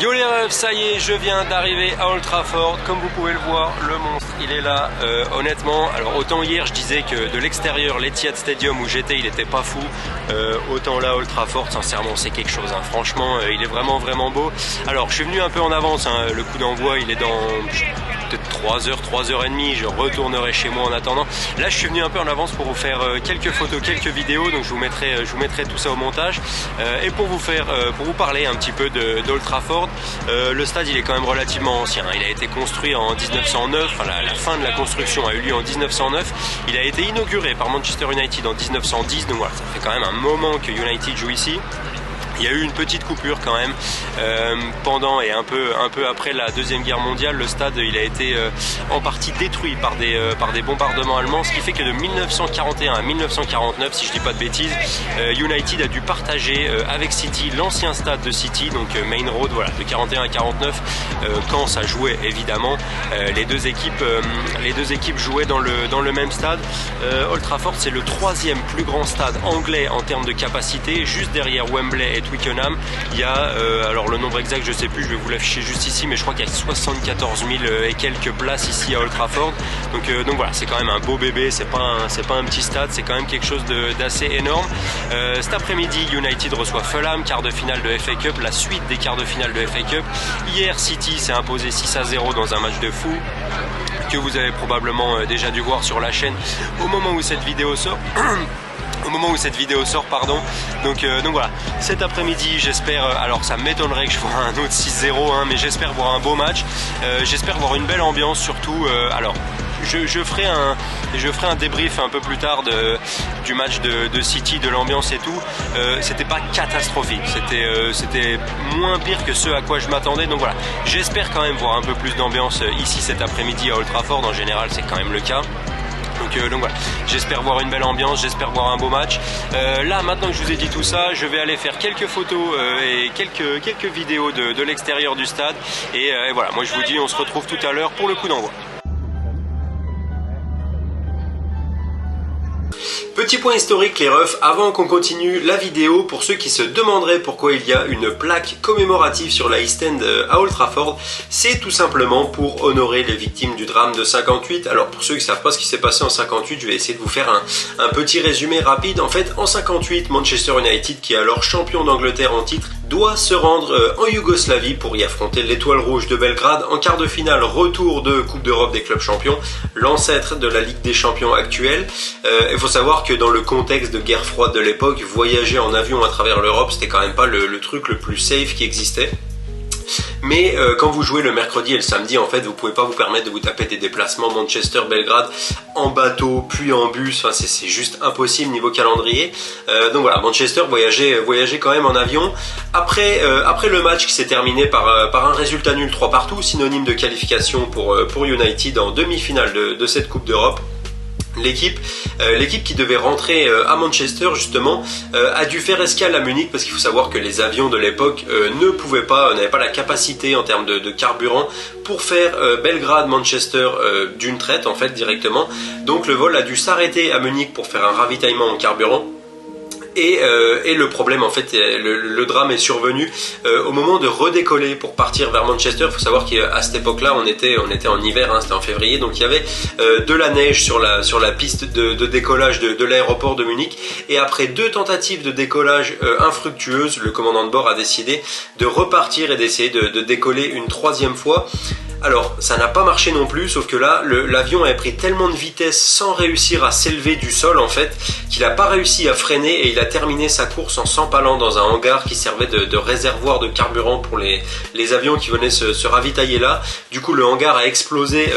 Yo les refs, ça y est, je viens d'arriver à Old Trafford. Comme vous pouvez le voir, le monstre, il est là. Honnêtement, alors autant hier je disais que de l'extérieur, l'Etihad Stadium où j'étais, il était pas fou. Autant là, Old Trafford, sincèrement, c'est quelque chose. Hein. Franchement, il est vraiment beau. Alors, je suis venu un peu en avance. Hein. Le coup d'envoi, il est dans peut-être 3h, 3h30. Je retournerai chez moi en attendant. Là, je suis venu un peu en avance pour vous faire quelques photos, quelques vidéos. Donc, je vous mettrai tout ça au montage. Et pour vous parler un petit peu d'Old Trafford. Le stade, il est quand même relativement ancien. Il a été construit en 1909. Enfin, la fin de la construction a eu lieu en 1909. Il a été inauguré par Manchester United en 1910. Donc voilà, ça fait quand même un moment que United joue ici. Il y a eu une petite coupure quand même pendant et un peu après la Deuxième Guerre mondiale. Le stade, il a été en partie détruit par des bombardements allemands, ce qui fait que de 1941 à 1949, si je dis pas de bêtises, United a dû partager avec City l'ancien stade de City, donc Main Road, voilà, de 41 à 49, quand ça jouait évidemment. Les deux équipes jouaient dans le même stade. Old Trafford, c'est le troisième plus grand stade anglais en termes de capacité, juste derrière Wembley et Twickenham. Il y a, alors le nombre exact je sais plus, je vais vous l'afficher juste ici, mais je crois qu'il y a 74 000 et quelques places ici à Old Trafford. Donc voilà, c'est quand même un beau bébé, c'est pas un petit stade, c'est quand même quelque chose d'assez énorme. Cet après-midi, United reçoit Fulham, quart de finale de FA Cup, la suite des quarts de finale de FA Cup. Hier, City s'est imposé 6-0 dans un match de fou, que vous avez probablement déjà dû voir sur la chaîne au moment où cette vidéo sort. Pardon. Donc voilà, cet après-midi, j'espère, alors ça m'étonnerait que je vois un autre 6-0, hein, mais j'espère voir un beau match, j'espère voir une belle ambiance surtout. Alors je ferai un débrief un peu plus tard du match de City, de l'ambiance et tout. C'était pas catastrophique, c'était moins pire que ce à quoi je m'attendais. Donc voilà, j'espère quand même voir un peu plus d'ambiance ici cet après-midi à Old Trafford. En général, c'est quand même le cas. Donc voilà, j'espère voir une belle ambiance, j'espère voir un beau match. Là, maintenant que je vous ai dit tout ça, je vais aller faire quelques photos et quelques vidéos de l'extérieur du stade. Et voilà, moi je vous dis, on se retrouve tout à l'heure pour le coup d'envoi. Petit point historique les refs, avant qu'on continue la vidéo, pour ceux qui se demanderaient pourquoi il y a une plaque commémorative sur la East End à Old Trafford, c'est tout simplement pour honorer les victimes du drame de 58. Alors pour ceux qui ne savent pas ce qui s'est passé en 58, je vais essayer de vous faire un petit résumé rapide. En fait, en 58, Manchester United, qui est alors champion d'Angleterre en titre, doit se rendre en Yougoslavie pour y affronter l'Étoile Rouge de Belgrade en quart de finale, retour de Coupe d'Europe des clubs champions, l'ancêtre de la Ligue des champions actuelle. Il faut savoir que dans le contexte de guerre froide de l'époque, voyager en avion à travers l'Europe, c'était quand même pas le truc le plus safe qui existait. Mais quand vous jouez le mercredi et le samedi, en fait, vous pouvez pas vous permettre de vous taper des déplacements Manchester-Belgrade en bateau, puis en bus. Enfin, c'est juste impossible niveau calendrier. Donc voilà, Manchester voyageait quand même en avion. Après le match qui s'est terminé par un résultat nul 3 partout, synonyme de qualification pour United en demi-finale de cette Coupe d'Europe. L'équipe qui devait rentrer à Manchester justement a dû faire escale à Munich, parce qu'il faut savoir que les avions de l'époque n'avaient pas la capacité en termes de carburant pour faire Belgrade-Manchester d'une traite en fait directement. Donc le vol a dû s'arrêter à Munich pour faire un ravitaillement en carburant. Et le problème, en fait, le drame est survenu au moment de redécoller pour partir vers Manchester. Il faut savoir qu'à cette époque-là, on était en hiver, hein, c'était en février, donc il y avait de la neige sur la piste de décollage de l'aéroport de Munich. Et après 2 tentatives de décollage infructueuses, le commandant de bord a décidé de repartir et d'essayer de décoller une 3e fois. Alors, ça n'a pas marché non plus, sauf que là, l'avion avait pris tellement de vitesse sans réussir à s'élever du sol, en fait, qu'il n'a pas réussi à freiner et il a terminé sa course en s'empalant dans un hangar qui servait de réservoir de carburant pour les avions qui venaient se ravitailler là. Du coup, le hangar a explosé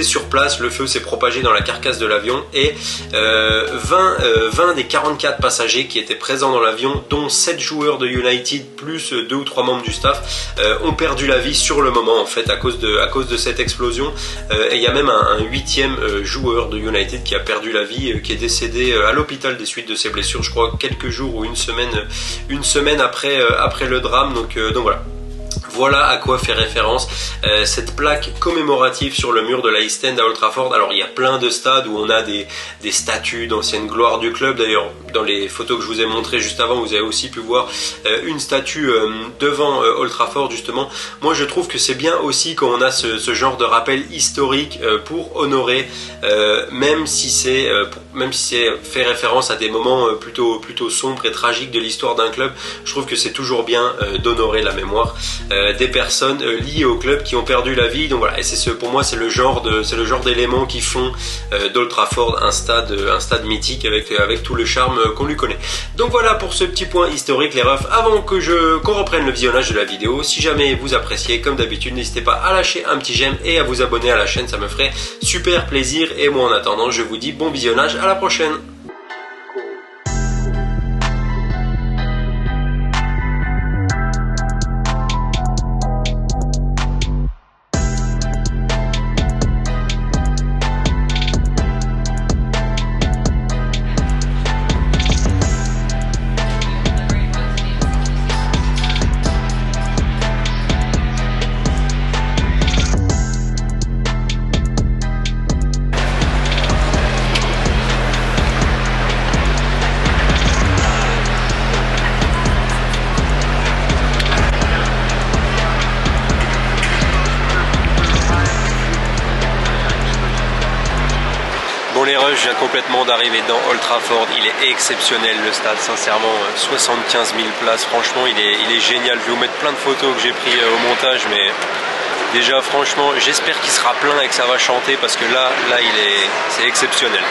sur place, le feu s'est propagé dans la carcasse de l'avion et 20 des 44 passagers qui étaient présents dans l'avion, dont 7 joueurs de United plus 2 ou 3 membres du staff, ont perdu la vie sur le moment, en fait, à cause de cette explosion. Et il y a même un 8e joueur de United qui a perdu la vie, qui est décédé à l'hôpital des suites de ses blessures, je crois quelques jours ou une semaine après le drame. Donc voilà. voilà à quoi fait référence cette plaque commémorative sur le mur de la East End à Old Trafford. Alors il y a plein de stades où on a des statues d'anciennes gloires du club. D'ailleurs dans les photos que je vous ai montrées juste avant, vous avez aussi pu voir une statue devant Old Trafford justement. Moi je trouve que c'est bien aussi quand on a ce genre de rappel historique pour honorer, même si c'est fait référence à des moments plutôt sombres et tragiques de l'histoire d'un club. Je trouve que c'est toujours bien d'honorer la mémoire des personnes liées au club qui ont perdu la vie. Donc voilà, et pour moi c'est le genre d'éléments qui font d'Old Trafford un stade mythique avec tout le charme qu'on lui connaît. Donc voilà pour ce petit point historique les refs. Avant qu'on reprenne le visionnage de la vidéo, si jamais vous appréciez, comme d'habitude, n'hésitez pas à lâcher un petit j'aime et à vous abonner à la chaîne, ça me ferait super plaisir. Et moi en attendant, je vous dis bon visionnage, à la prochaine. Bon les refs, je viens complètement d'arriver dans Old Trafford, il est exceptionnel le stade, sincèrement, 75 000 places, franchement il est génial. Je vais vous mettre plein de photos que j'ai pris au montage, mais déjà franchement j'espère qu'il sera plein et que ça va chanter parce que là c'est exceptionnel.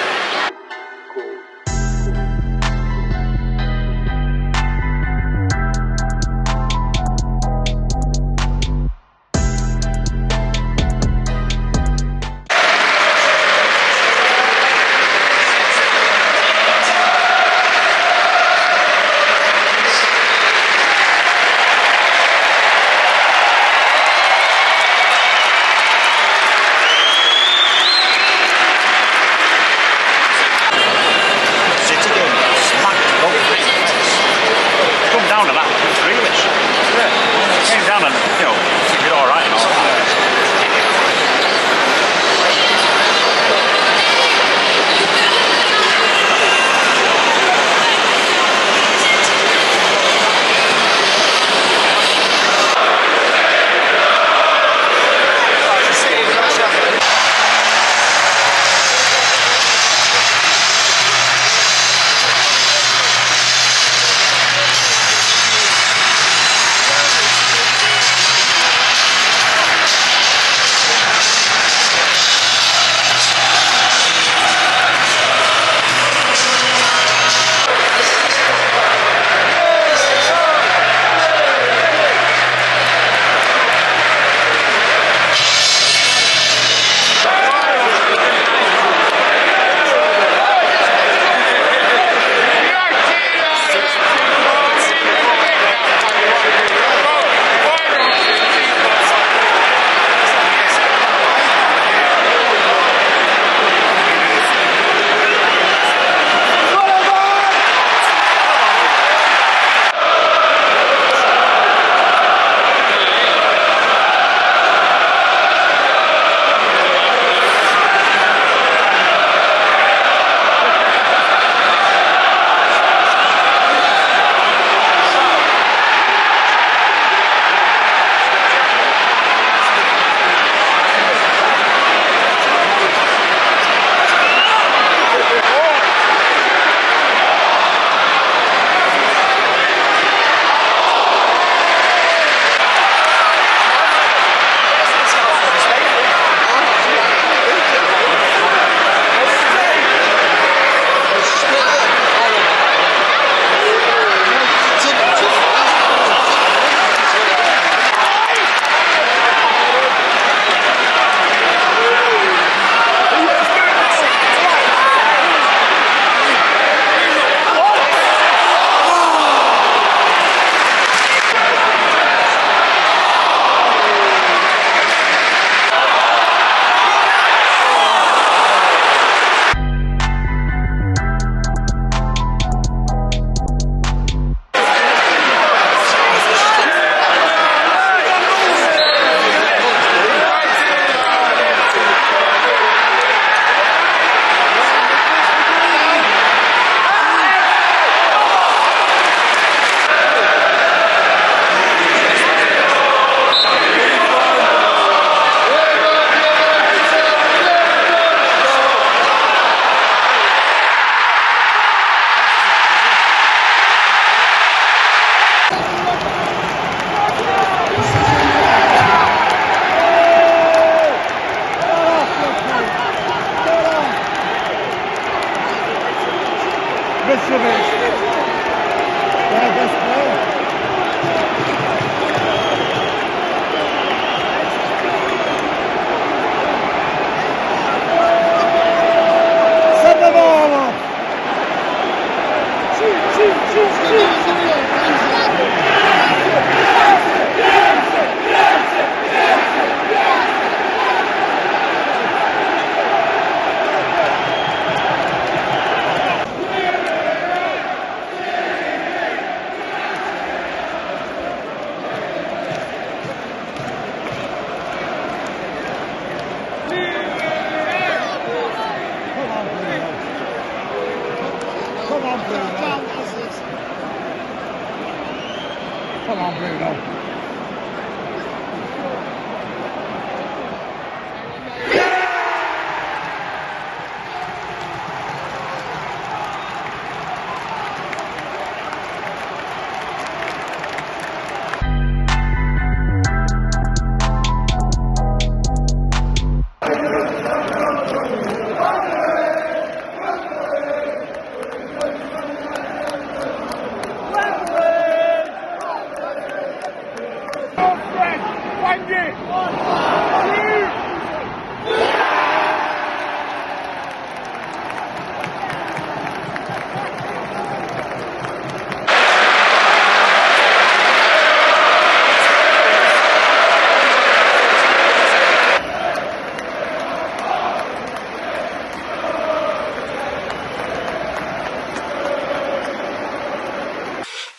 Come on, Bruno.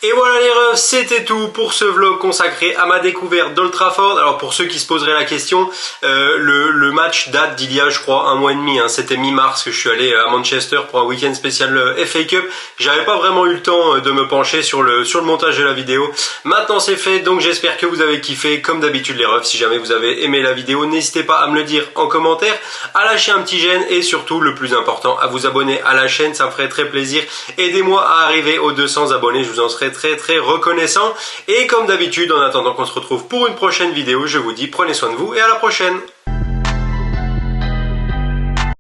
Et voilà les refs, c'était tout pour ce vlog consacré à ma découverte d'Old Trafford. Alors pour ceux qui se poseraient la question, le match date d'il y a je crois un mois et demi, hein. C'était mi-mars que je suis allé à Manchester pour un week-end spécial FA Cup. J'avais pas vraiment eu le temps de me pencher sur le montage de la vidéo. Maintenant c'est fait, donc j'espère que vous avez kiffé. Comme d'habitude les refs, si jamais vous avez aimé la vidéo, n'hésitez pas à me le dire en commentaire, à lâcher un petit j'aime et surtout le plus important, à vous abonner à la chaîne, ça me ferait très plaisir. Aidez-moi à arriver aux 200 abonnés, je vous en serai très reconnaissant. Et comme d'habitude, en attendant qu'on se retrouve pour une prochaine vidéo, je vous dis prenez soin de vous et à la prochaine.